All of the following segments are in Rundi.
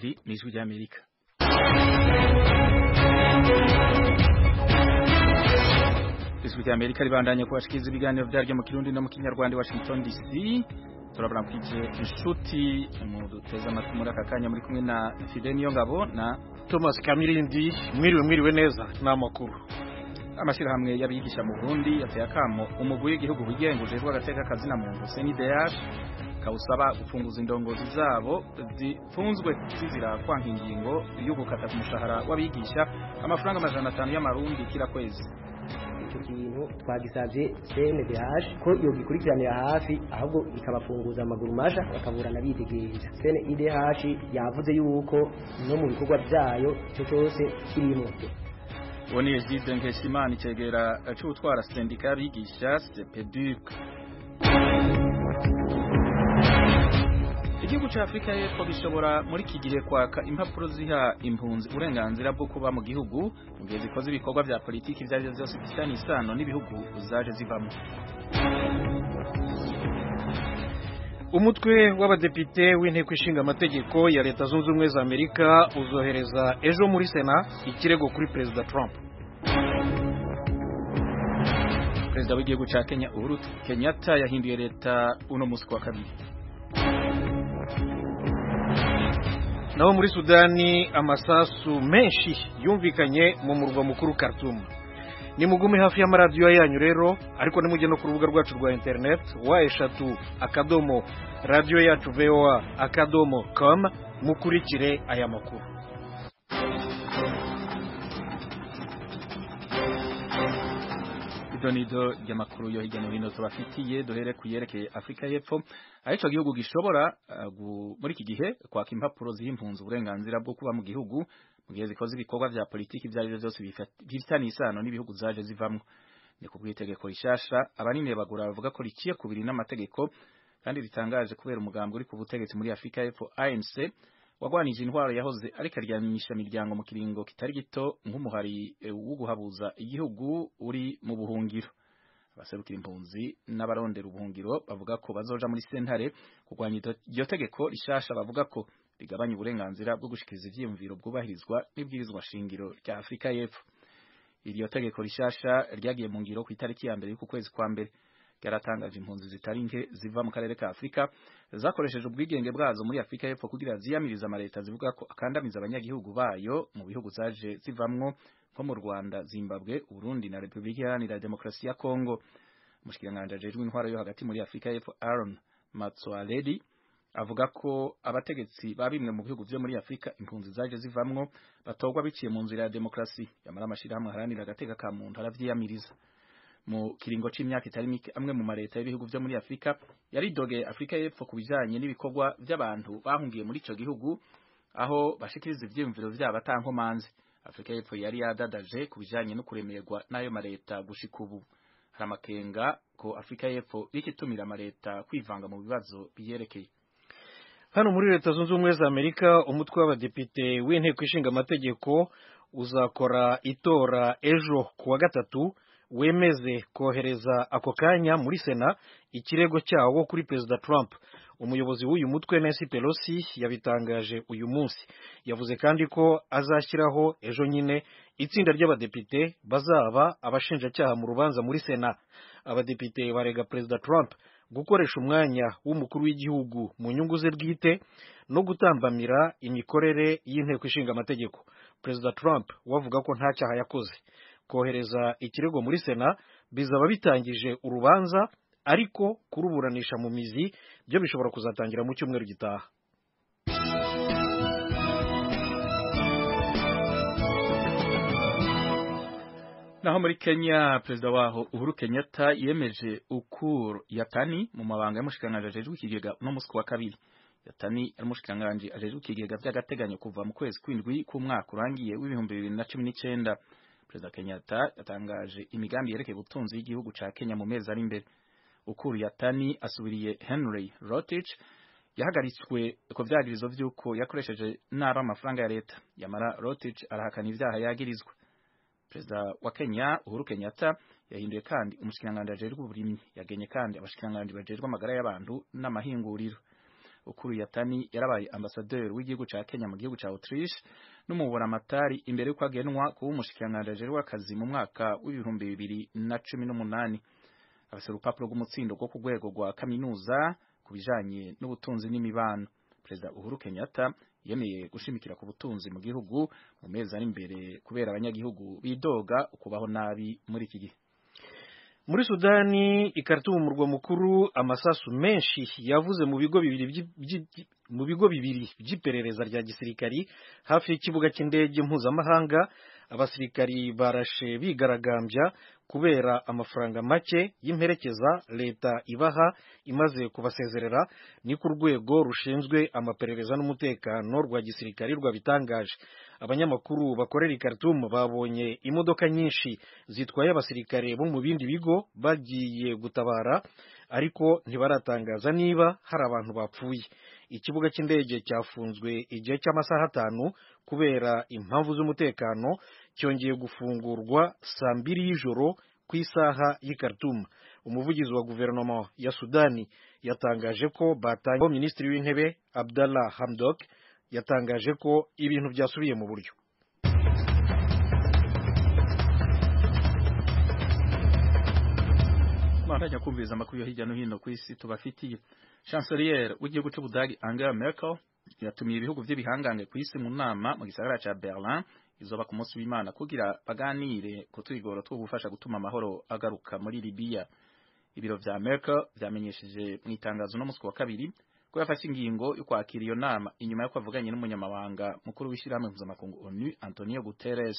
iri n'ijwi ry'Amerika. Ijwi ry'Amerika ribandanye kubashikiriza ibiganiro byaryo mu Kirundi no mu Kinyarwanda Washington DC. Turabona kwije inshuti mu duteza amatwi muri aka kanya muri kumwe na Fidel Niyongabo na Thomas Kamirindi. Mwiriwe neza n'amakuru. Amashirahamwe y'abigisha mu Burundi yateye akamo umugwi w'igihugu wigenguje rw'agateka kazina muntu CNDH kawusaba gufunguza indongozi zabo zifunzwe zizira kwanka ingingo yo gukata ku mushahara w'abigisha amafaranga 500 y'amarundi kila kwezi. Icyo kintu twagisavye CNDH ko yo gikurikiranira hafi ahubwo ikabafunguza amaguru masha bakaburana bidegeje. CNDH yavuze yuko no mu bikorwa byayo cyo cyose kirimo. Woni Egide Nkeshimana icegera c'utwara sendika y'abigisha CPDUC. Igihugu ca Afrika y'Epfo gishobora muri kigihe kwaka impapuro ziha impunzi uburenganzira bwo kuba mu gihugu mu gihe zikoze ibikorwa vya politiki vyari vyose bifitanye isano n'ibihugu zaje zivamo. Umutwe w'abadepite w'inteko ishinga amategeko ya Leta Zunze Ubumwe za Amerika uzohereza ejo muri Sena ikirego kuri President Trump. Perezida w'igihugu ca Kenya Uhuru Kenyatta yahinduye leta uno musi wa kabiri. Naho muri Sudani amasasu menshi yumvikanye mu murwa mukuru Khartoum. Ni mugume hafi y'amaradiyo yanyu rero ariko nimujye no ku rubuga rwacu rwa internet wa3 radio yacu voa.com mukurikire aya makuru. Idonido y'amakuru yo hirya no hino tubafitiye duhere kuyerekeye Afrika y'Epfo arico gihugu gishobora muri iki gihe kwaka impapuro z'impunzi uburenganzira bwo kuba mu gihugu mu gihe zikoze ibikorwa vya politiki vyari byose bifitanye isano n'ibihugu zaje zivamwo. Ni kubwitegeko rishasha abanini bagura bavuga ko riciye kubiri n'amategeko kandi ritangaje kubera umugambi uri ku butegetsi muri Afrika y'Epfo ANC wagwanije intwaro yahoze ariko aryamisha imiryango mu kiringo kitari gito nk'umuhari wo guhabuza igihugu uri mu buhungiro. Abaserukira impunzi n'abarondera ubuhungiro bavuga ko bazoja muri sentare kugwanya iryo tegeko rishasha bavuga ko rigabanya uburenganzira bwo gushikiriza ivyiyumviro bwubahirizwa n'ibwirizwa shingiro rya Afrika y'Epfo. Iryo tegeko rishasha ryagiye mu ngiro ku itariki ya mbere y'uku kwezi kwa mbere. Yaratangaje impunzi zitari nke ziva mu karere ka Afrika zakoresheje ubwigenge bwazo muri Afrika y'Epfo kugira ziyamiriza amareta zivuga ko akandamiza abanyagihugu bayo mu bihugu zaje zivamwo nko mu Rwanda, Zimbabwe, Burundi na Republika Iharanira Demokarasi ya Kongo. Umushikiranganje ajejwe intwaro yo hagati muri Afrika y'Epfo Aaron Matsoaledi avuga ko abategetsi babimwe mu bihugu byo muri Afrika impunzi zaje zivamwo batogwa biciye mu nzira ya demokrasi. Yamara amashirahamwe haranira agateka ka muntu aravyiyamiriza. Mu kiringo c'imyaka itari mike amwe mu mareta y'ibihugu byo muri Afrika yaridogeye Afrika y'Epfo kubijanye n'ibikorwa by'abantu bahungiye muri ico gihugu aho bashikiriza ivyiyumviro vyabo atankomanzi. Afrika y'Epfo yari yadadaje kubijanye no kuremerwa n'ayo mareta gushika ubu. Hari amakenga ko Afrika y'Epfo ikitumira amareta kwivanga mu bibazo biyerekeye. Hano muri Leta Zunze Ubumwe za Amerika umutwe w'abadepite w'inteko ishinga amategeko uzakora itora ejo kuwa gatatu wemeze kohereza ako kanya muri Sena ikirego cyawo kuri President Trump. Umuyobozi w'uyu mutwe Nancy Pelosi yabitangaje uyu munsi. Yavuze kandi ko azashyiraho ejo nyine itsinda ry'abadepite bazaba abashinjacyaha mu rubanza muri Sena. Abadepite barega President Trump gukoresha umwanya w'umukuru w'igihugu mu nyungu ze bwite no gutambamira imikorere y'inteko ishinga amategeko. President Trump wavuga ko nta cyaha yakoze. Kohereza ikirego muri Sena bizaba bitangije urubanza ariko kuruburanisha mu mizi byo bishobora kuzatangira mu cyumweru gitaha. Naho muri Kenya perezida waho Uhuru Kenyatta yemeje Ukur Yatani mu mabanga y'umushikiranganje ajejwe ikigega no musi wa kabiri. Yatani ari umushikiranganje ajejwe ikigega by'agateganyo kuva mu kwezi kw'indwi k'umwaka urangiye w'2019. Perezida Kenyatta yatangaje imigambi yerekeye ubutunzi y'igihugu ca Kenya mu mezi ari imbere. Ukur Yatani asubiriye Henry Rotich yahagaritswe ko vyagirizo vy'uko yakoresheje naba amafaranga ya leta. Yamara Rotich arahakana ivyaha yagirizwa. Perezida wa Kenya Uhuru Kenyatta yahinduye kandi umushikiranganje ajejwe uburimyi, yagenye kandi abashikiranganje bajejwe amagara y'abantu n'amahinguriro. Ukuru Yatani yarabaye ambassadeur w'igihugu ca Kenya mu gihugu ca Autriche n'umuburamatari imbere y'uko agenwa kuba umushikiranganji w'akazi mu mwaka w'2018. Afise urupapuro rw'umutsindo rwo ku rwego rwa kaminuza ku bijanye n'ubutunzi n'imibano. Perezida Uhuru Kenyatta yemeye gushimikira ku butunzi mu gihugu mu mezi ari imbere kubera abanyagihugu bidoga ukubaho nabi muri iki gihe. Muri Sudani ikaritumu umurwa mukuru amasasu menshi yavuze mu bigo bibiri by'iperereza rya gisirikari hafi y'ikibuga cy'indege mpuzamahanga. Abasirikari barashe bigaragambya kubera amafaranga make y'imperekeza leta ibaha imaze kubasezerera. Ni ku rwego rushinzwe amaperereza n'umutekano rwa gisirikari rwabitangaje. Abanyamakuru bakorera ikaritumu babonye imodoka nyinshi zitwaye abasirikare bo mu bindi bigo bagiye gutabara, ariko ntibaratangaza niba hari abantu bapfuye. Ikibuga cy'indege cyafunzwe igihe cy'amasaha 5 kubera impamvu z'umutekano, cyongeye gufungurwa saa 2 y'ijoro ku isaha y'i Khartoum. Umuvugizi wa guverinoma ya Sudani yatangaje ko batanye. Minisitiri w'intebe Abdallah Hamdok yatangaje ko ibintu byasubiye mu buryo. Maranya kumviza amakuru yo hirya no hino ku isi tubafitiye. Chancelier w'igihugu cy'Ubudagi Angela Merkel yatumiye ibihugu by'ibihangange ku isi mu nama mu gisagara ca Berlin izoba ku munsi w'Imana kugira baganire ku twigoro two gufasha gutuma amahoro agaruka muri Libya. Ibiro vya Merkel vyamenyesheje mu itangazo no musi wa kabiri ko yafashe ingingo yo kwakira iyo nama inyuma yo kwavuganye n'umunyamabanga mukuru w'ishirahamwe mpuzamakungu ONU Antonio Guterres.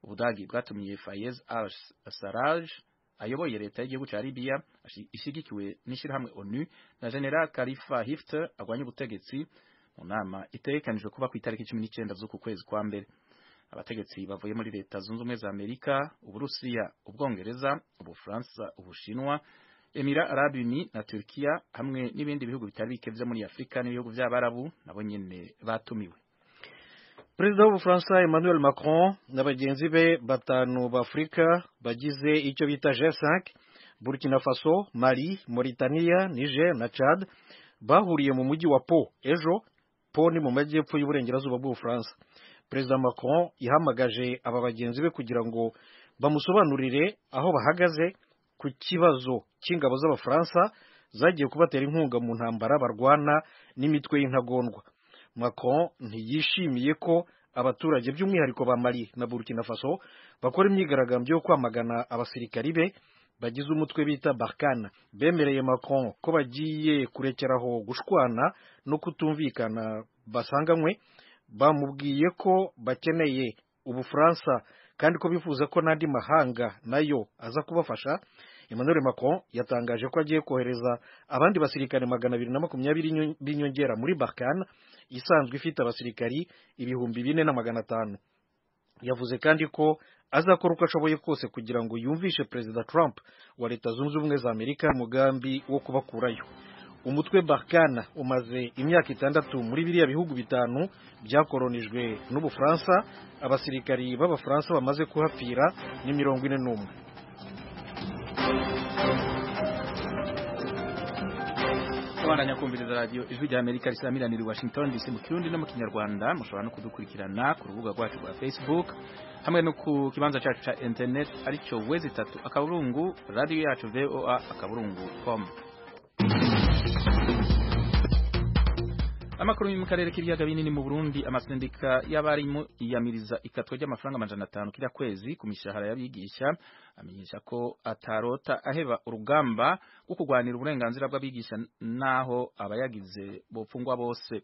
Ubudagi bwatumiye Fayez al-Sarraj ayoboye leta y'igihugu ca Libya ishigikiwe n'ishirahamwe ONU na General Khalifa Haftar agwanya ubutegetsi mu nama itegekanijwe kuba ku itariki 19 z'uku kwezi kwa mbere. Abategetsi bavuye muri leta zunze ubumwe za Amerika, Uburusiya, Ubwongereza, Ubufaransa, Ubushinwa, Emira Arab Unis na Turkiya hamwe n'ibindi bihugu bitari bike vyo muri Afrika n'ibihugu vy'Abarabu nabo nyene batumiwe. Perezida w'Ubufaransa Emmanuel Macron n'abagenzi be batanu b'Afrika bagize icyo bita G5, Burkina Faso, Mali, Mauritania, Niger na Chad bahuriye mu mujyi wa Po ejo. Po ni mu majyepfo y'uburengerazuba bw'Ubufaransa. Perezida Macron yahamagaje aba bagenzi be kugira ngo bamusobanurire aho bahagaze ku kibazo cy'ingabo z'Abafaransa zagiye kubatera inkunga mu ntambara barwana n'imitwe y'intagondwa. Macron ntiyishimiye ko abaturage by'umwihariko ba Mali na Burkina Faso bakora imyigaragambyo yo kwamagana abasirikari be bagize umutwe bita Barkhane. Bemereye Macron ko bagiye kurekeraho gushwana no kutumvikana basanganywe. Bamubwiye ko bakeneye Ubufaransa kandi ko bifuza ko n'andi mahanga nayo aza kubafasha. Emmanuel Macron yatangaje ko agiye kohereza abandi basirikare 220 b'inyongera muri Barkhane isanzwe ifite abasirikari 4,500. Yavuze kandi ko azakora uko ashoboye kose kugira ngo yumvishe Perezida Trump wa Leta Zunze Ubumwe za Amerika umugambi wo kubakurayo. Umutwe Barkhane umaze imyaka 6 muri biriya bihugu bitanu byakoronijwe n'Ubufaransa. Abasirikari b'Abafaransa bamaze kuhapfira ni 41. Abandanya kumviriza radio Ijwi rya Amerika risamiranira Washington DC mu Kirundi no mu Kinyarwanda. Mushobora no kudukurikirana ku rubuga rwacu rwa Facebook hamwe no ku kibanza cyacu ca internet aricyo wezi3 radio yacu voa.com. Amakuru mu karere k'ibiyaga binini mu Burundi, amasendika y'abarimu iyamiriza ikatwa ry'amafaranga 500 kila kwezi ku mishahara y'abigisha, amenyesha ko atarota aheba urugamba rwo kurwanira uburenganzira bw'abigisha naho abayagize bopfungwa bose.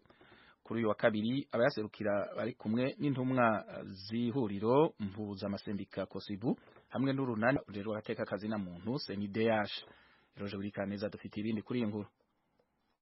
Kuri uyu wa kabiri abayaserukira bari kumwe n'intumwa zihuriro mpuza amasendika Kosibu hamwe n'urunani rero agateka kazi na muntu CNDH. Roje Burikaneza dufite ibindi kuri iyi nkuru.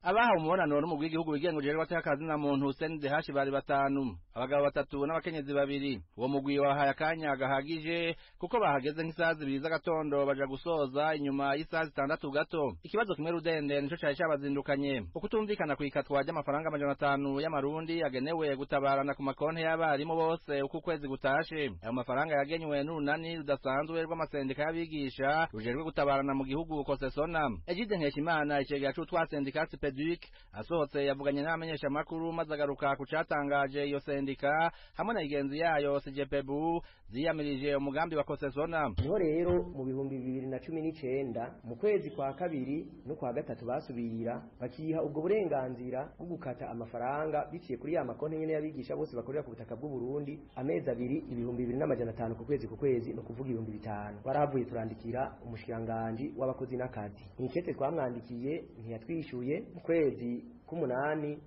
Abaha umubonano n'umugwi w'igihugu wigengeje w'abatakazi na muntu CNDH bari 5, abagabo 3 n'abakenyezi 2. Uwo mugwi wahaye akanya gahagije kuko bahageze nk'isaha 2 z'agatondo baja gusoza inyuma y'isaha 6 gato. Ikibazo kimwe rudende nico cyari cyabazindukanye ukutumvikana kwikatwa ry'amafaranga 500 y'amarundi yagenewe gutabarana ku makonte y'abarimu bose uko kwezi gutashe. Ayo mafaranga yagenywe n'urunani rudasanzwe rw'amasendika y'abigisha rujerwe gutabarana mu gihugu Kosesona. Egide Nkeshimana icegera cy'utwa sendika CEPEDUC asohotse yavuganye n'abamenyesha makuru maze agaruka ku catangaje iyo sendika hamwe na igenzi yayo CGPBU ziyamirije umugambi wa Kosesona. Niho rero mu bihumbi 2019 mu kwezi kwa kabiri no kwa gatatu basubira bakiha ubwo burenganzira bwo gukata amafaranga biciye kuri ya makonti nyene yabigisha bose bakorera ku butaka bw'u Burundi amezi abiri 2500 ku kwezi no kuvuga 5000. Baravuye turandikira umushikiranganje w'abakozi n'akazi. Nikete twamwandikiye ntiyatwishuye mu kwezi k'umunani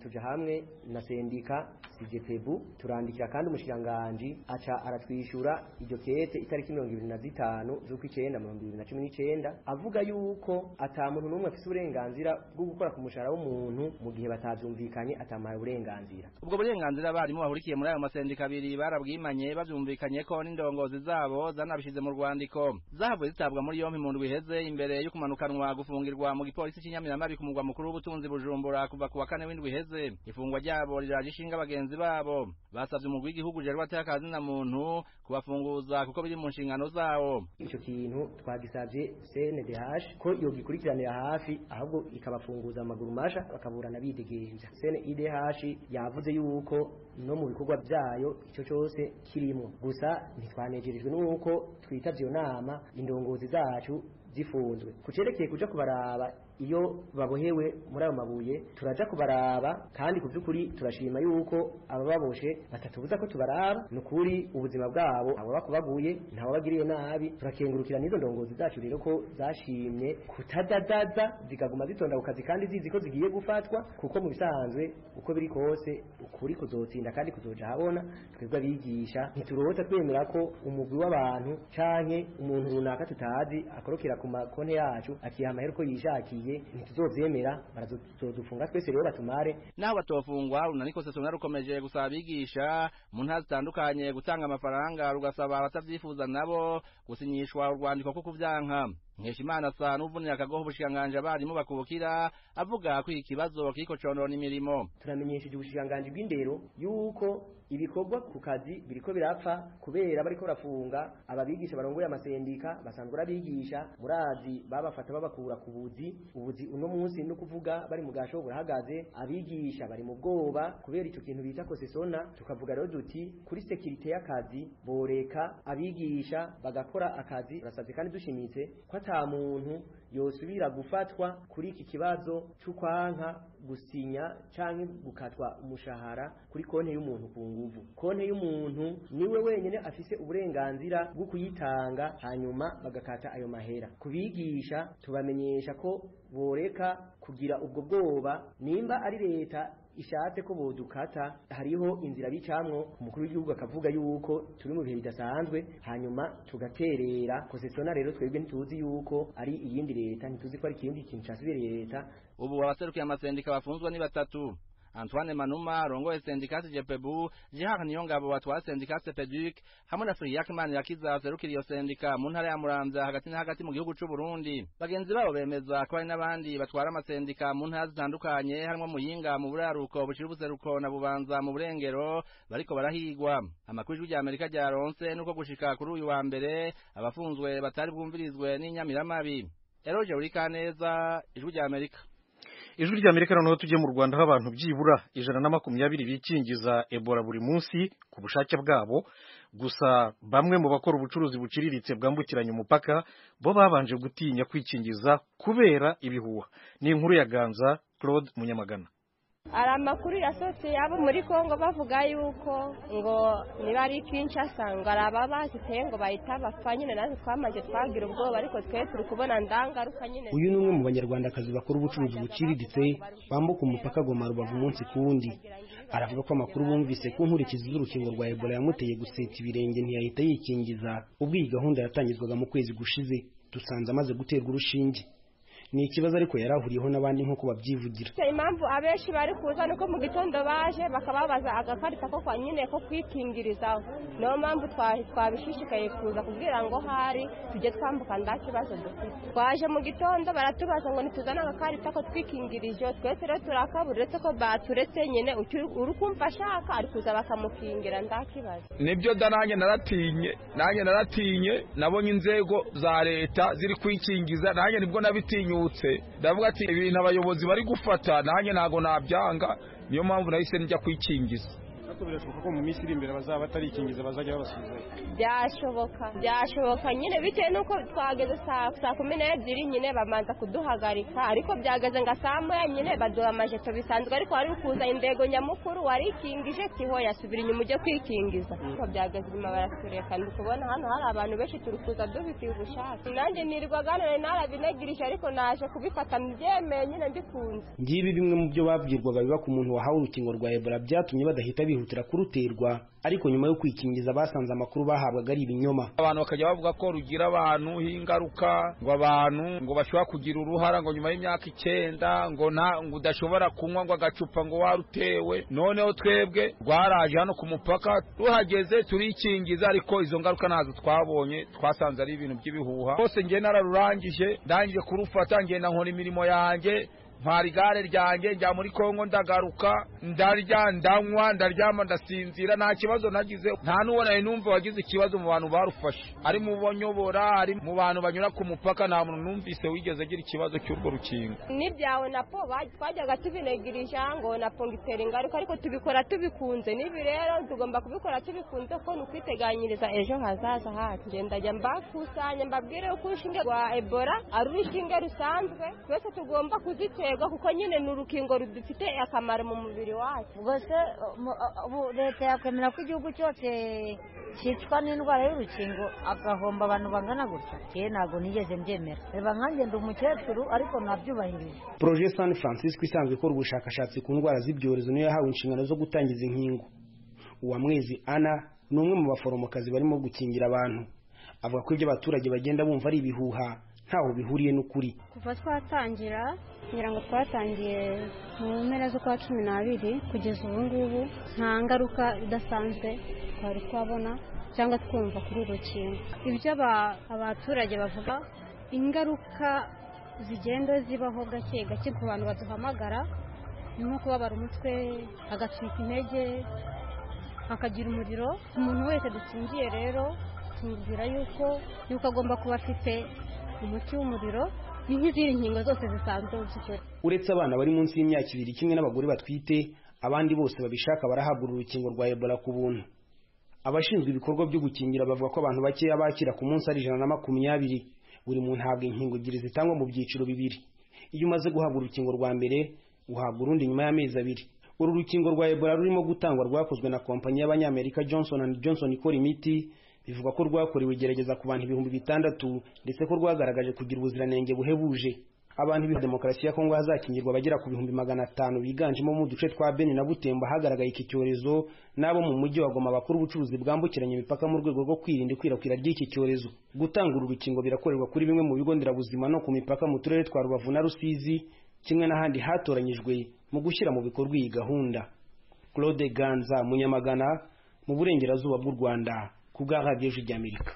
tuja hamwe na sendika CGPBU turandikira kandi umushikiranganje aca aratwishura iryo kete itariki 25 z'ukwicenda mu 2019 avuga yuko ata muntu n'umwe afite uburenganzira bwo gukora ku mushahara w'umuntu mu gihe batavyumvikanye atamaye uburenganzira. Ubwo burenganzira barimo bahurikiye muri ayo masendika abiri barabwimanye bavyumvikanye ko n'indongozi zabo zanabishize mu rwandiko zahavuye zitabwa muri yompi mu ndwi iheze imbere yo kumanukanwa gufungirwa mu gipolisi cy'Inyamiramabi ku mugwa mukuru w'ubutunzi Bujumbura kuva ku wa kane w'indwi iheze. Ifungwa ryabo riraje ishinga bagenzi babo basavye umugwi w'igihugu je rwatakazi na muntu kubafunguza kuko biri mu nshingano zawo. Ico kintu twagisavye CNDH ko yo gikurikiranira hafi ahubwo ikabafunguza amaguru masha bakaburana bidegenza. CNDH yavuze yuko no mu bikorwa byayo ico cyose kirimo gusa ntitwanejerijwe nuko twitavye iyo nama indongozi zacu zifunzwe kucerekeye kuja kubaraba iyo babohewe muri ayo mabuye turaja kubaraba kandi ku byukuri turashima yuko abababoshe batatubuza ko tubaraba nukuri ubuzima bwabo abo bakubaguye ntawe bagiriye nabi turakengurukira nizo ndongozi zacu rero ko zashimye kutadadaza zikaguma zitonda ukazi kandi zizi ko zigiye gufatwa kuko mu bisanzwe uko biri kose ukuri kuzotsinda kandi kuzoja habona twebwe abigisha ntiturota twemera ko umugwi w'abantu canke umuntu runaka tutazi akorokera ku makonte yacu akiha amahera ko yishakiye ntituzovyemera barazodufunga twese rero batumare. Naho batofungwa runaniko Kosesona rukomeje gusaba abigisha mu ntara zitandukanye gutanga amafaranga rugasaba abatavyifuza nabo gusinyishwa urwandiko ko kuvyanka. Nkeshimana asa n'uvunira akagoho ubushikanganje abarimu bakubukira avuga ko ikibazo kiriko conona imirimo. Turamenyesheje ubushikanganje bw'indero yuko ibikorwa ku kazi biriko birapfa kubera bariko rafunga ababigisha barongoye amasendika basanzwe abigisha murazi babafata babakura ku ubuzi uno munsi no kuvuga bari mu gasho burahagaze abigisha bari mu bwoba kubera ico kintu bita Kosesona. Tukavuga rero duti kuri security y'akazi boreka abigisha bagakora akazi rasavye kandi dushimitse ko ata muntu yosubira gufatwa kuri iki kibazo c'ukwanka gusinya canke gukatwa umushahara kuri konte y'umuntu ku nguvu. Konte y'umuntu niwe wenyene afise uburenganzira bwo kuyitanga hanyuma bagakata ayo mahera. Kubigisha tubamenyesha ko boreka kugira ubwo bwoba nimba ari leta ishatse ko bodukata hariho inzira bicamwo umukuru w'igihugu akavuga yuko turi mu bihe bidasanzwe hanyuma tugaterera. Kosesona rero twebwe ntituzi yuko ari iyindi leta ntituzi ko ari ikindi kintu cyasubiriye leta. Ubu abaserukiye amasendika bafunzwe ni batatu: Antoine Manuma rongoye sendika CGPBU, Jean Niyongabo watwara sendika CEPEDUC hamwe na Friac Manirakiza serukira iyo sendika mu ntara ya Muramvya hagati na hagati mu gihugu c'u Burundi. Bagenzi babo bemeza ko hari n'abandi batwara amasendika mu ntara zitandukanye harimo Muyinga mu buraruko bucira ubuseruko na Bubanza mu burengero bariko barahigwa. Amakuru y'ijwi ry'Amerika ryaronse nuko gushika kuri uyu wa mbere abafunzwe batari bwumvirizwe n'Inyamiramabi. Eroje Urikaneza, ijwi ry'Amerika. Ijwi ry'Amerika noneho tujye mu Rwanda abantu byibura 120 bikingiza Ebola buri munsi ku bushake bwabo gusa bamwe mu bakora ubucuruzi buciriritse bwambukiranya umupaka bo babanje gutinya kwikingiza kubera ibihuha. Ni inkuru ya Ganza Claude Munyamagana. Ari amakuru yasohotse yabo muri Kongo bavuga yuko ngo niba ari Kinshasa ngo araba baziteye ngo bahita bapfa nyine natwe twamaze twagira ubwoba ariko twe turi kubona ndangaruka nyine. Uyu ni umwe mu banyarwandakazi bakora ubucuruzi buciriritse bambuka umupaka Goma Rubavu umunsi kuwundi. Aravuga ko amakuru bumvise ko nkurikizi z'urukingo rwa Ebola yamuteye guseta ibirenge ntiyahita yikingiza ubwo iyi gahunda yatangizwaga mu kwezi gushize dusanze amaze guterwa urushinge. Ni ikibazo ariko yarahuriyeho n'abandi nkuko babyivugira. Impamvu abenshi bari kuza nuko mu gitondo baje bakababaza agakarita ko kwa nyine ko kwikingiriza. No mpamvu twabishishikaye kuza kugira ngo hari tujye twambuka ndakibazo dufite. Twaje mu gitondo baratubaza ngo nituzana agakarita ko twikingirije twese rero turakaburetse ko baturetse nyine urukumva ashaka ari kuza bakamukingira ndakibazo. Nibyo dananye naratinye nabonye inzego za leta ziri kwikingiza nanjye nibwo nabitinye ngarutse ndavuga ati ibintu abayobozi bari gufata nanjye ntago nabyanga, niyo mpamvu nahise njya kwikingiza. Birashoboka ko mu minsi iri imbere bazaba batarikingiza bazajya babasubizayo. Byashoboka nyine bitewe nuko twageze saa 12 nyine bamanza kuduhagarika, ariko byageze nga saa moya nyine baduha amajeto bisanzwe, ariko wari kuza indego nyamukuru warikingije kiho yasubira inyuma ujye kwikingiza. Ariko byageze nyuma baratureka, ndikubona hano hari abantu benshi turi kuza dufitiye ubushake. Nanjye nirirwa ganane narabinegirije, ariko naje kubifata mbyemeye nyine ndikunze. Ngibi bimwe mu byo babwirwaga biba ku muntu wahawe urukingo rwa Ebola byatumye badahita bihutira kuruterwa, ariko nyuma yo kwikingiza basanze amakuru bahabwaga ari ibinyoma. Abantu bakajya bavuga ko rugira abantu ingaruka, ngo abantu ngo bashobora kugira uruhara ngo nyuma y'imyaka 9 ngo udashobora kunywa ngo agacupa ngo warutewe. Noneho twebwe rwaraje hano ku mupaka ruhageze turikingiza, ariko izo ngaruka nazo twabonye, twasanze ari ibintu by'ibihuha. Bose ngiye nararurangije, ndangije kurufata ngenda nkora imirimo yanjye, ntwara igare ryanjye njya muri Kongo, ndagaruka ndarya ndanywa ndaryama ndasinzira, nta kibazo nagize. Nta n'ubona numva wagize ikibazo mu bantu barufashe, ari mu bonyobora, ari mu bantu banyura ku mupaka, nta muntu numvise wigeze agira ikibazo cy'urwo rukingo. N'ibyawe napo twajyaga tubinegirija ngo napo ngitera ingaruka, ariko tubikora tubikunze. Nibi rero tugomba kubikora tubikunze ko nukwiteganyiriza ejo hazaza hacu. Ndajya mbakusanya mbabwire uko urushinge rwa Ebola ari urushinge rusanzwe, twese tugomba kuzitera kuko nyine n'urukingo rudufite akamaro mu mubiri wacu. Bose leta yakwemera ko igihugu cyose cyicwa n'indwara y'urukingo agahomba abantu bangana gutya, ntabwo nigeze mbyemera. Reba nkanjye ndi umukecuru ariko nabyubahirije. Projet San Francisco isanzwe ikora ubushakashatsi ku ndwara z'ibyorezo niyo yahawe inshingano zo gutangiza inkingo. Uwamwezi Ana ni umwe mu baforomokazi barimo gukingira abantu, avuga ko ibyo abaturage bagenda bumva ari ibihuha ntaho bihuriye n'ukuri. Kuva twatangira ngira ngo twatangiye mu mpera zo kwa 12 kugeza ubu ngubu nta ngaruka idasanzwe twari twabona cyangwa twumva kuri urukingo. Ibyo abaturage bavuga ingaruka zigenda zibaho gake gake ku bantu baduhamagara, nko kubabara umutwe, agatwika intege, akagira umuriro. Umuntu wese dukingiye rero tumubwira yuko agomba kuba afite umuti w'umuriro n'izindi nkingo zose zisanzwe zikora. Uretse abana bari munsi y'imyaka 2 kimwe n'abagore batwite, abandi bose babishaka barahabwa urukingo rwa Ebola ku buntu. Abashinzwe ibikorwa byo gukingira bavuga ko abantu bakeya bakira ku munsi ari 120. Buri muntu ahabwa inkingo 2 zitangwa mu byiciro 2. Iyo umaze guhabwa urukingo rwa mbere uhabwa urundi nyuma y'amezi 2. Uru rukingo rwa Ebola rurimo gutangwa rwakozwe na kompanyi y'Abanyamerika Johnson & Johnson ikora imiti. Bivuga ko rwakorewe igerageza ku bantu 6,000 ndetse ko rwagaragaje kugira ubuziranenge buhebuje. Abantu b'i Demokarasi ya Kongo hazakingirwa bagera ku 500 biganjemo mu duce twa Beni na Butembo hagaragaye iki cyorezo, nabo mu mujyi wa Goma bakora ubucuruzi bwambukiranya imipaka mu rwego rwo kwirinda ikwirakwira ry'iki cyorezo. Gutanga uru rukingo birakorerwa kuri bimwe mu bigo nderabuzima no ku mipaka mu turere twa Rubavu na Rusizi, kimwe n'ahandi hatoranyijwe mu gushyira mu bikorwa iyi gahunda. Claude Ganza, Munyamagana, mu burengerazuba bw'u Rwanda, ku bwa Radio y'Amerika.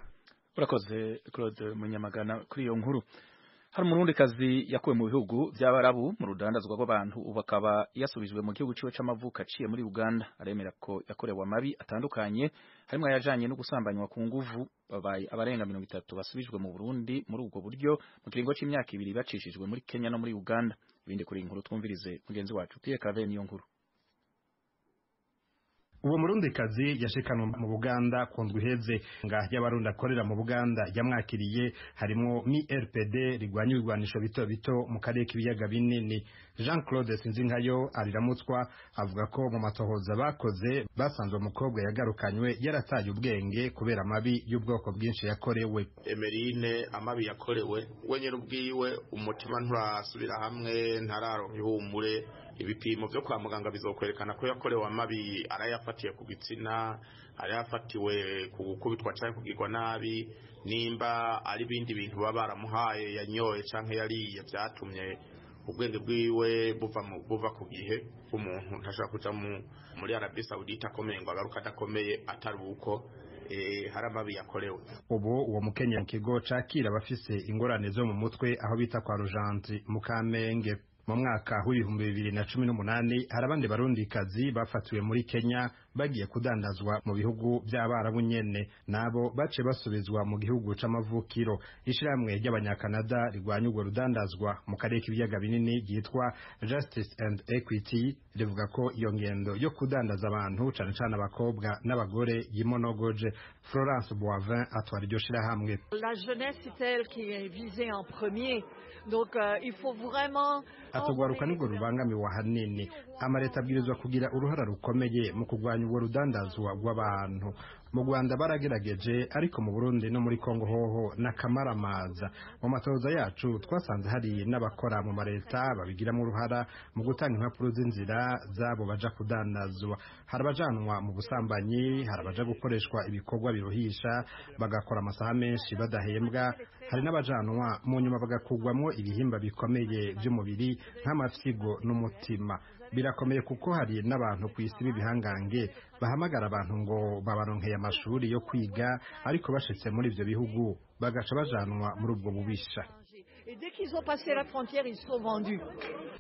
Urakoze Claude Munyamagana kuri iyo nkuru. Hari umurundi kazi yakuwe mu bihugu by'Abarabu mu rudandazwa rw'abantu, ubu akaba yasubijwe mu gihugu ciwe c'amavuko aciye muri Uganda. Aremera ko yakorewe amabi atandukanye harimo ayajanye no gusambanywa ku nguvu. Babaye abarenga 30 basubijwe mu Burundi muri ubwo buryo mu kiringo c'imyaka 2 bacishijwe muri Kenya no muri Uganda. Ibindi kuri inkuru twumvirize mugenzi wacu Pierre Claver niyo nkuru. Uwo murundi kazi yashikanwe mu Buganda kundwi heze nga y'abarundi akorera mu Buganda yamwakiriye harimo MIRPD rigwanya ibigwanisho bito bito mu karere k'ibiyaga binini. Jean Claude Sinzinkayo ariramutswa avuga ko mu matohoza bakoze basanze umukobwa yagarukanywe yarataye ubwenge kubera amabi y'ubwoko bwinshi yakorewe. Emerine amabi yakorewe wenyine ubwiwe umutima nturasubira hamwe ntararonka ihumure. Ibipimo byo kwa muganga bizokwerekana ko yakorewe amabi arayafatiye ku gitsina, arayafatiwe ku gukubitwa cyangwa kugirwa nabi, nimba ari bindi bintu baba baramuhaye yanyoye canke yariye byatumye ubwenge bwiwe buva ku gihe umuntu ntashaka kuja muri Arabie Saoudite akomeye ngo agaruka adakomeye atari uko hari amabi yakorewe. Ubu uwo mukenya mu kigo cakira abafise ingorane zo mu mutwe aho bita kwa Rujanti mu Kamenge. Mu mwaka wa 2018 hari abandi barundi kazi bafatiwe muri Kenya bagiye kudandazwa mu bihugu by'Abarabu nyene nabo bace basubizwa mu gihugu c'amavukiro. Ishiramwe ry'abanyakanada rigwanya urwo rudandazwa mu karere k'ibiyaga binini ryitwa Justice and Equity rivuga ko iyo ngendo yo kudandaza abantu cane cane abakobwa n'abagore yimonogoje. Florence Boivin atwara iryo shirahamwe. La jeunesse c'est elle qui est visée en premier. Donc il faut vraiment atugwaruka nibwo rubangamiwe hanini. Amareta abwirizwa kugira uruhara rukomeye mu kurwanya urwo rudandazwa rw'abantu. Mu Rwanda baragerageje ariko mu Burundi no muri Kongo hoho n'akamaramaza. Mu matoza yacu twasanze hari n'abakora mu mareta babigiramo uruhara mu gutanga impapuro z'inzira zabo baja kudandazwa. Hari abajanwa mu busambanyi, hari abaja gukoreshwa ibikorwa biruhisha bagakora amasaha menshi badahembwa, hari n'abajanwa mu nyuma bagakugwamo ibihimba bikomeye by'umubiri nk'amafyigo n'umutima. Birakomeye kuko hari n'abantu ku isi b'ibihangange bahamagara abantu ngo babaronkeye amashuri yo kwiga ariko bashitse muri ivyo bihugu bagaca bajanwa muri ubwo bubisha. Et dès qu'ils ont passé la frontière, ils sont vendus.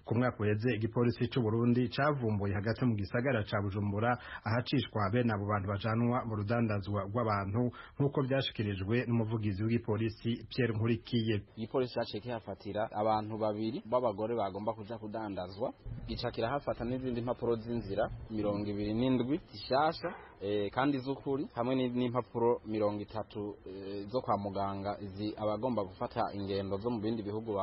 Ku mwaka uheze igipolisi c'u Burundi cavumbuye hagati mu gisagara ca Bujumbura ahacishwa bene abo bantu bajanwa mu rudandazwa rw'abantu nk'uko byashikirijwe n'umuvugizi w'igipolisi Pierre Nkurikiye. Igipolisi caciye kihafatira abantu babiri b'abagore bagomba kuja kudandazwa, gica kirahafata n'izindi mpapuro z'inzira 27 zishasha kandi z'ukuri hamwe n'impapuro 30 zo kwa muganga abagomba gufata ingendo zo mu bindi bihugu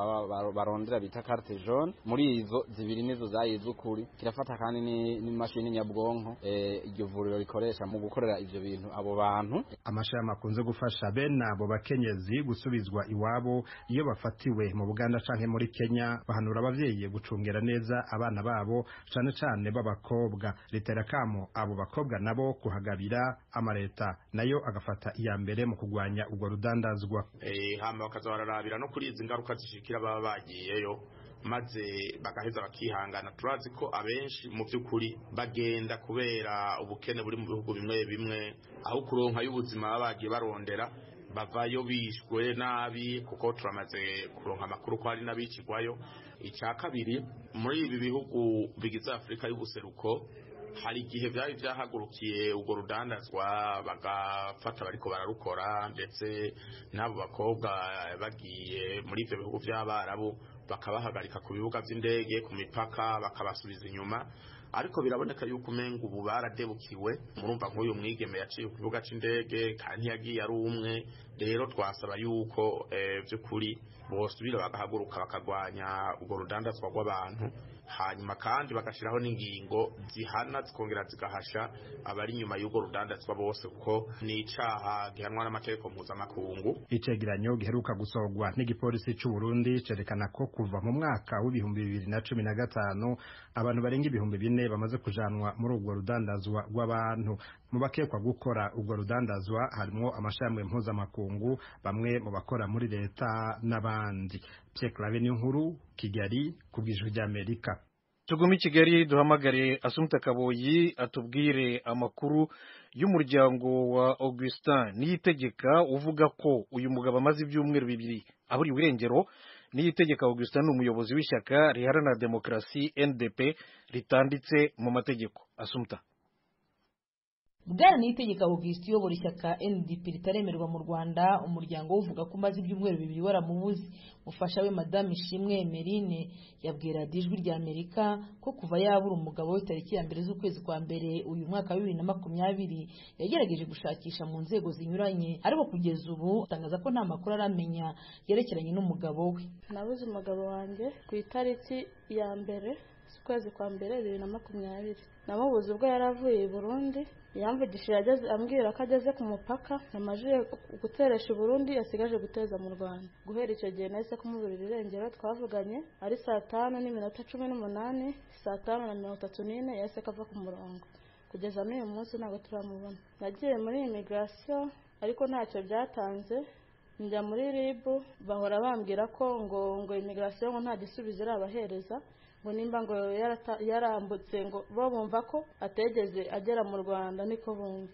barondera bita carte jaune. Muri izo zibiri nizo zayizukuri kirafata kandi n'imashini nyabwonko iryo vuriro rikoresha mu gukorera ivyo bintu abo bantu. Amashami akunze gufasha bene abo bakenyezi gusubizwa iwabo iyo bafatiwe mu Buganda canke muri Kenya, bahanura abavyeyi gucungera neza abana babo cane cane b'abakobwa. Litera kamo abo bakobwa nabo kuhagabira amareta nayo agafata iya mbere mu kugwanya urwo rudandazwa. Hama bakaza bararabira no kuri izi ngaruka zishikira baba bagiyeyo maze bagaheza bakihangana. Turazi ko abenshi mu by'ukuri bagenda kubera ubukene buri mu bihugu bimwe bimwe, aho kuronka y'ubuzima baba bagiye barondera bavayo bishwe nabi, kuko turamaze kuronka amakuru ko hari n'abicirwayo. Icya kabiri, muri ibi bihugu bigize Afrika y'ubuseruko hari igihe byari byahagurukiye urwo rudandazwa bagafata bariko bararukora, ndetse n'abo bakobwa bagiye muri ivyo bihugu by'Abarabu bakabahagarika ku bibuga by'indege, ku mipaka, bakabasubiza inyuma. Ariko biraboneka yuko umenga ubu baradebukiwe. Murumva nk'uyu mwigeme yaciye ku kibuga c'indege kandi yagiye ari umwe. Rero twasaba yuko by'ukuri bosubira bagahaguruka bakagwanya urwo rudandazwa rw'abantu, hanyuma kandi bagashiraho n'ingingo zihana zikongera zigahasha abari inyuma y'urwo rudandazwa bose, kuko ni icaha gihanwa n'amategeko mpuzamakungu. Icegeranyo giheruka gusorwa n'igipolisi c'u Burundi cerekana ko kuva mu mwaka w'2015 abantu barenga 4,000 bamaze kujanwa muri urwo rudandazwa rw'abantu. Mu bakekwa gukora urwo rudandazwa harimo amashami mpuzamakungu, bamwe mu bakora muri leta n'abandi. Pierre Claver Nkuru, Kigali, kubw'Ijwi ry'Amerika. Tugumi Kigali duhamagare Assumpta Kaboyi atubwire amakuru y'umuryango wa Augustin Niyitegeka uvuga ko uyu mugabo amaze ibyumweru 2 aburiwe irengero. Niyitegeka Augustin ni umuyobozi w'ishyaka riharanira demokarasi NDP ritanditse mu mategeko. Assumpta. Bwana Niyitegeka Augustin uyobora ishyaka NDP ritaremerwa mu Rwanda, umuryango uvuga ko umaze ibyumweru 2 waramubuze. Mufasha we Madame Ishimwe Emeline yabwira Ijwi ry'Amerika ko kuva yabura umugabo we tariki ya 2 z'ukwezi kwa mbere uyu mwaka wa 2020 yagerageje gushakisha mu nzego zinyuranye, ariko kugeza ubu tangaza ko nta makuru aramenya yerekeranye n'umugabo we. Nabuze umugabo wanjye ku itariki ya 1 z'ukwezi kwa mbere 2020. Namubuze ubwo yaravuye i Burundi, yamvugishije ambwira ko ageze ku mupaka, namajije guteresha i Burundi yasigaje guteza mu Rwanda. Guhera icyo gihe nahise kumuburira irengero, twavuganye ari 5:18, 5:34 yahise kava ku murongo. Kugeza n'uyu munsi ntabwo turamubona. Nagiye muri immigration ariko ntacyo byatanze, njya muri RIB bahora bambwira ko ngo immigration ngo nta gisubizo irabahereza, ngo nimba ngo yarambutse ngo bo bumva ko ategeze agera mu Rwanda niko bumva.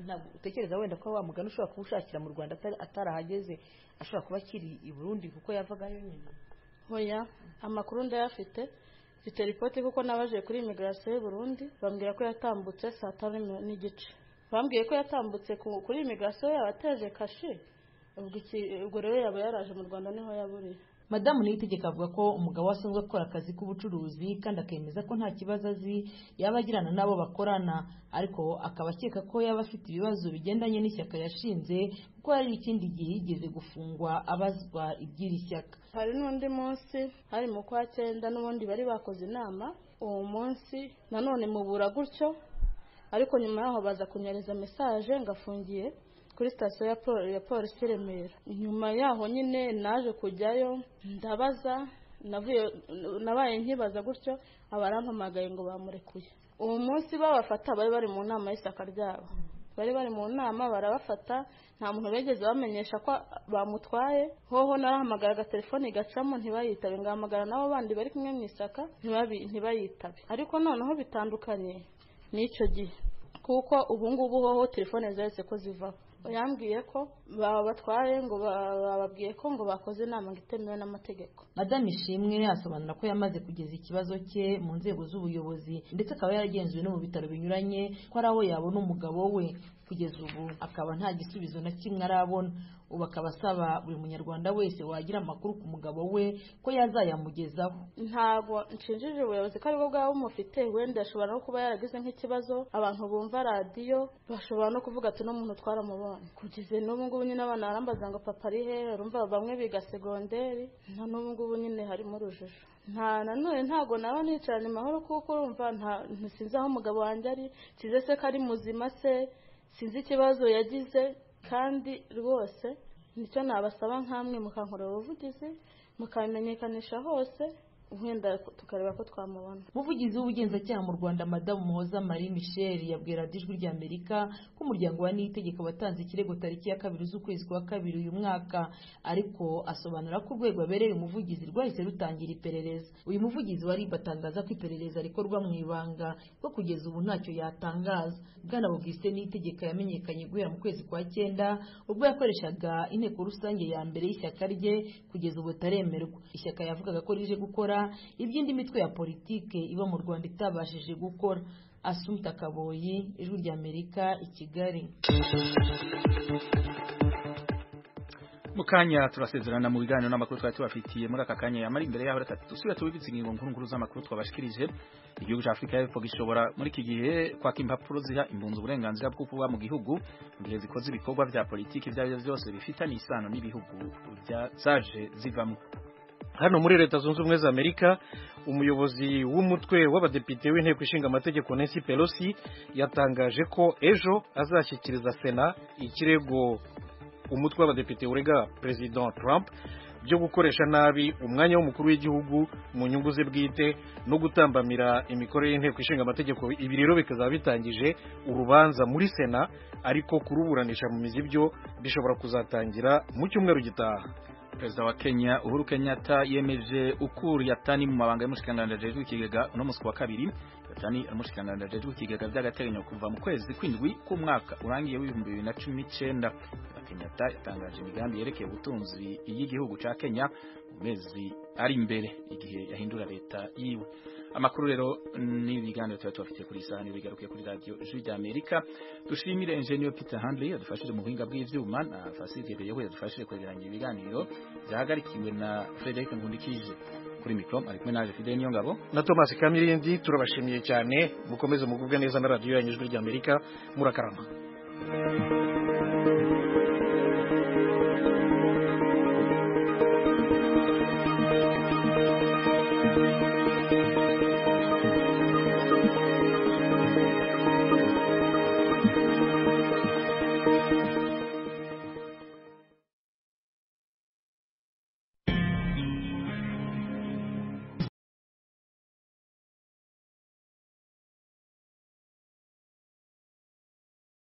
Ntabwo utekereza wenda ko wamugana ushobora kubushakira mu Rwanda atarahageze, ashobora kuba kiri i Burundi kuko yavagayo nyine? Hoya, amakuru ndayafite. mfite ripoti kuko nabaje kuri immigration y'u Burundi bambwira ko yatambutse saa 5:30 bambwiye ko yatambutse kuri immigration yabateje kashe ubwo rero yaba yaraje mu Rwanda niho yaburiye. Madamu Niyitegeka avuga ko umugabo asanzwe akora akazi k'ubucuruzi kandi akemeza ko nta kibazo azi yaba agirana n'abo bakorana, ariko akaba akeka ko yaba afite ibibazo bigendanye n'ishyaka yashinze kuko hari ikindi gihe yigeze gufungwa abazwa iby'iri shyaka. Hari n'undi munsi hari mu kwa 9 n'ubundi bari bakoze inama, uwo munsi nanone mubura gutyo, ariko nyuma yaho baza kunyereza message ngafungiye kuri station ya polisi Remera. Nyuma yaho nyine naje kujyayo ndabaza, nabaye nkibaza gutyo abarampamagaye ngo bamurekuye. Uwo munsi babafata bari mu nama y'isaka ryabo, bari mu nama barabafata, nta muntu begeze bamenyesha ko bamutwaye. Hoho narahamagara telefone igacamo ntibayitabe, ngahamagara nabo bandi bari kumwe mu isaka ntibayitabe. Ariko noneho bitandukanye n'icyo gihe kuko ubu ngubu hoho telefone zahise ko zivaho. Yambwiye ko babatwaye ngo bababwiye ko ngo bakoze inama ngo itemewe n'amategeko. Madame Ishimwe asobanura ko yamaze kugeza ikibazo cye mu nzego z'ubuyobozi ndetse akaba yaragenzuwe no mu bitaro binyuranye ko ari aho yabona umugabo we. Kugeza ubu akaba nta gisubizo na kimwe arabona. Ubu akaba asaba buri munyarwanda wese wagira amakuru ku mugabo we ko yazayamugezaho. Ntago nshinjije ubuyobozi ko aribwo bwaba bumufite, wenda ashobora no kuba yaragize nk'ikibazo, abantu bumva radiyo bashobora no kuvuga ati no muntu twaramubonye. Kugeze n'ubu ngubu nyine abana barambaza ngo papa ari he, urumva bamwe biga segonderi, nta n'ubu ngubu nyine harimo urujijo. Nanone ntago naba nicaranye amahoro kuko urumva nsinzi aho umugabo wanjye ari, kize se ko ari muzima se, sinzi ikibazo yagize, kandi rwose nicyo nabasaba nkamwe mukankorera ubuvugizi mukabimenyekanisha hose wenda tukareba ko twamubona. Umuvugizi w'ubugenzacyaha mu Rwanda Madamu Muhoza Marie Michel yabwira Ijwi ry'Amerika ko umuryango wa Niyitegeka watanze ikirego tariki ya 2 z'ukwezi kwa 2 uyu mwaka, ariko asobanura ko urwego abereye umuvugizi rwahise rutangira iperereza. Uyu muvugizi wari batangaza ko iperereza rikorwa mu ibanga ko kugeza ubu ntacyo yatangaza. Bwana Augustin Niyitegeka yamenyekanye guhera mu kwezi kwa 9 ubwo yakoreshaga inteko rusange ya mbere y'ishyaka rye, kugeza ubu taremerwa. Ishyaka yavugaga ko rije gukora iby'indi mitwe ya politike iba mu Rwanda itabashije gukora. Asumta Kaboyi, Ijwi ry'Amerika, i Kigali. Mukanya turasezerana mu biganiro n'amakuru twari tubafitiye muri aka kanya yamara imbere yaho reka dusubire tubibitse ingingo nkuru z'amakuru twabashikirije. Igihugu cya Afrika y'Epfo gishobora muri iki gihe kwaka impapuro ziha impunzi uburenganzira bwo kuba mu gihugu mu gihe zikoze ibikorwa bya politiki ibyo byose bifitanye isano n'ibihugu zaje zivamo. Hano muri Leta Zunze Ubumwe za Amerika umuyobozi w'umutwe w'abadepite w'inteko ishinga amategeko Nancy Pelosi yatangaje ko ejo azashyikiriza Sena ikirego umutwe w'abadepite urega President Trump byo gukoresha nabi umwanya w'umukuru w'igihugu mu nyungu ze bwite no gutambamira imikorere y'inteko ishinga amategeko. Ibi rero bikazaba bitangije urubanza muri Sena, ariko kuruburanisha mu mizi byo bishobora kuzatangira mu cyumweru gitaha. Perezida wa Kenya Uhuru Kenyatta yemeje ukuri Yatani mu mabanga y'umushikiranganji ajejwe ikigega uno musi wa 2. Yatani umushikiranganje ajejwe ikigega by'agateganyo kuva mu kwezi kw'indwi k'umwaka urangiye w'2019. Kenyatta yatangaje imigambi yerekeye ubutunzi y'igihugu ca Kenya mu mezi ari imbere igihe yahindura leta yiwe. Amakuru rero n'ibiganiro tubafitiye kuri isahani bigarukiye kuri radio Ijwi ry'Amerika. Dushimire Engineer Peter Handley yadufashije mu buhinga bw'ivyuma na Facilite yewe yadufashije kwegeranya ibiganiro byahagarikiwe na Frederic Ngundikije. Kuri mikro ari kumwe naje Fidel Niyongabo na Thomas Kamirindi. Turabashimiye cyane, mukomeze mugubwe neza na radio yanyu Ijwi ry'Amerika. Murakarama.